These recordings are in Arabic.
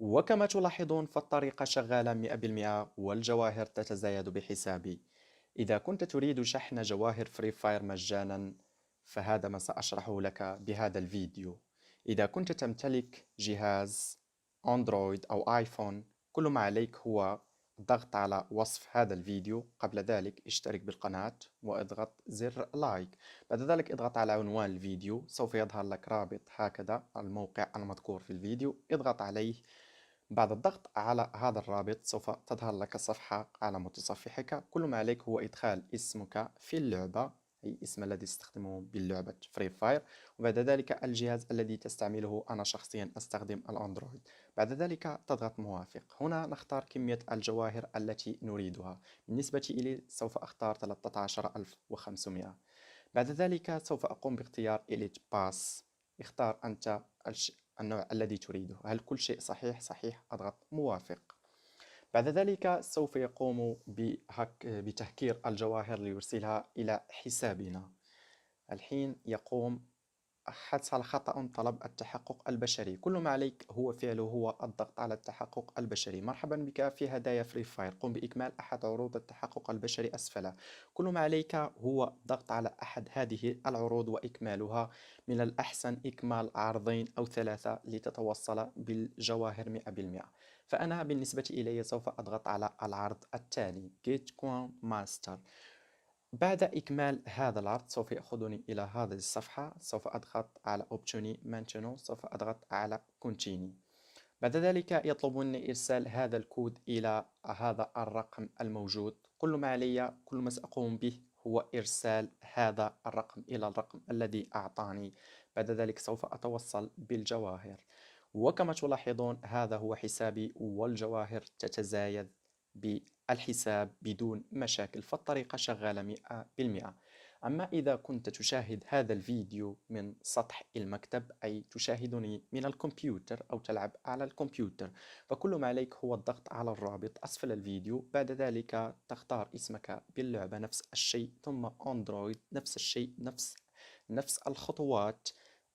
وكما تلاحظون فالطريقة شغالة 100% والجواهر تتزايد بحسابي. إذا كنت تريد شحن جواهر فري فاير مجانا فهذا ما سأشرحه لك بهذا الفيديو. إذا كنت تمتلك جهاز أندرويد أو آيفون كل ما عليك هو الضغط على وصف هذا الفيديو. قبل ذلك اشترك بالقناة واضغط زر لايك. بعد ذلك اضغط على عنوان الفيديو، سوف يظهر لك رابط هكذا الموقع المذكور في الفيديو، اضغط عليه. بعد الضغط على هذا الرابط سوف تظهر لك صفحة على متصفحك. كل ما عليك هو إدخال اسمك في اللعبة، أي اسم الذي تستخدمه باللعبة فري فاير، وبعد ذلك الجهاز الذي تستعمله. أنا شخصيا أستخدم الأندرويد. بعد ذلك تضغط موافق. هنا نختار كمية الجواهر التي نريدها. بالنسبة إلي سوف أختار 13500. بعد ذلك سوف أقوم باختيار Elite Pass. اختار أنت النوع الذي تريده. هل كل شيء صحيح؟ صحيح، أضغط موافق. بعد ذلك سوف يقوم بتهكير الجواهر ليرسلها إلى حسابنا. الحين يقوم حصل خطأ طلب التحقق البشري. كل ما عليك هو فعله هو الضغط على التحقق البشري. مرحبا بك في هدايا فري فاير، قم بإكمال أحد عروض التحقق البشري أسفل. كل ما عليك هو الضغط على أحد هذه العروض وإكمالها. من الأحسن إكمال عرضين أو ثلاثة لتتوصل بالجواهر 100%. فأنا بالنسبة إلي سوف أضغط على العرض التالي Get Coin Master. بعد إكمال هذا العرض سوف يأخذني إلى هذه الصفحة. سوف أضغط على Obtenir Maintenant. سوف أضغط على Continue. بعد ذلك يطلب مني إرسال هذا الكود إلى هذا الرقم الموجود. كل ما علي، كل ما سأقوم به هو إرسال هذا الرقم إلى الرقم الذي أعطاني. بعد ذلك سوف أتوصل بالجواهر. وكما تلاحظون هذا هو حسابي والجواهر تتزايد بالحساب بدون مشاكل. فالطريقة شغالة 100%. أما إذا كنت تشاهد هذا الفيديو من سطح المكتب، أي تشاهدني من الكمبيوتر أو تلعب على الكمبيوتر، فكل ما عليك هو الضغط على الرابط أسفل الفيديو. بعد ذلك تختار اسمك باللعبة نفس الشيء، ثم أندرويد نفس الشيء، نفس الخطوات.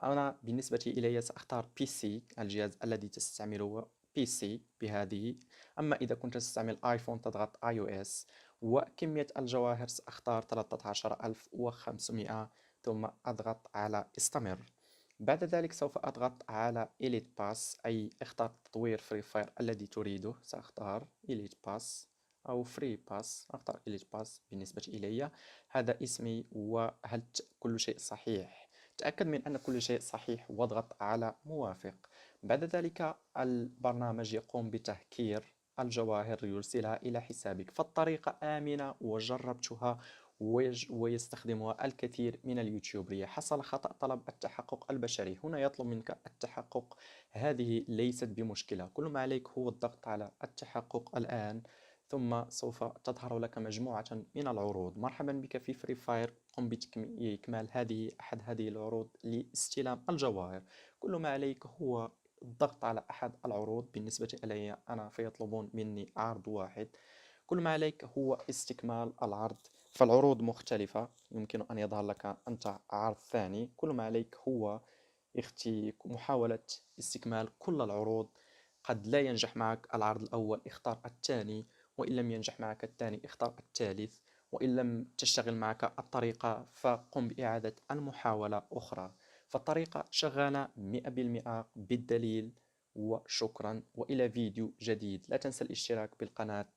أنا بالنسبة إلي سأختار بي سي، الجهاز الذي تستعمله بي سي بهذه. أما إذا كنت تستعمل آيفون تضغط اي او اس. وكمية الجواهر سأختار 13500 ثم أضغط على استمر. بعد ذلك سوف أضغط على Elite Pass، أي اختار تطوير فري فاير الذي تريده. سأختار Elite Pass أو Free Pass. أختار Elite Pass بالنسبة إلي. هذا اسمي. وهل كل شيء صحيح؟ تأكد من أن كل شيء صحيح واضغط على موافق. بعد ذلك البرنامج يقوم بتهكير الجواهر ليرسلها إلى حسابك. فالطريقة آمنة وجربتها ويستخدمها الكثير من اليوتيوبرية. حصل خطأ طلب التحقق البشري. هنا يطلب منك التحقق. هذه ليست بمشكلة. كل ما عليك هو الضغط على التحقق الآن، ثم سوف تظهر لك مجموعة من العروض. مرحبا بك في فري فاير، قم بإكمال أحد هذه العروض لاستلام الجواهر. كل ما عليك هو الضغط على أحد العروض. بالنسبة إلي أنا فيطلبون مني عرض واحد. كل ما عليك هو استكمال العرض. فالعروض مختلفة، يمكن أن يظهر لك أنت عرض ثاني. كل ما عليك هو محاولة استكمال كل العروض. قد لا ينجح معك العرض الأول، اختار الثاني. وإن لم ينجح معك الثاني اختار الثالث. وإن لم تشتغل معك الطريقة فقم بإعادة المحاولة أخرى. فالطريقة شغالة 100% بالدليل. وشكرا، وإلى فيديو جديد. لا تنسى الاشتراك بالقناة.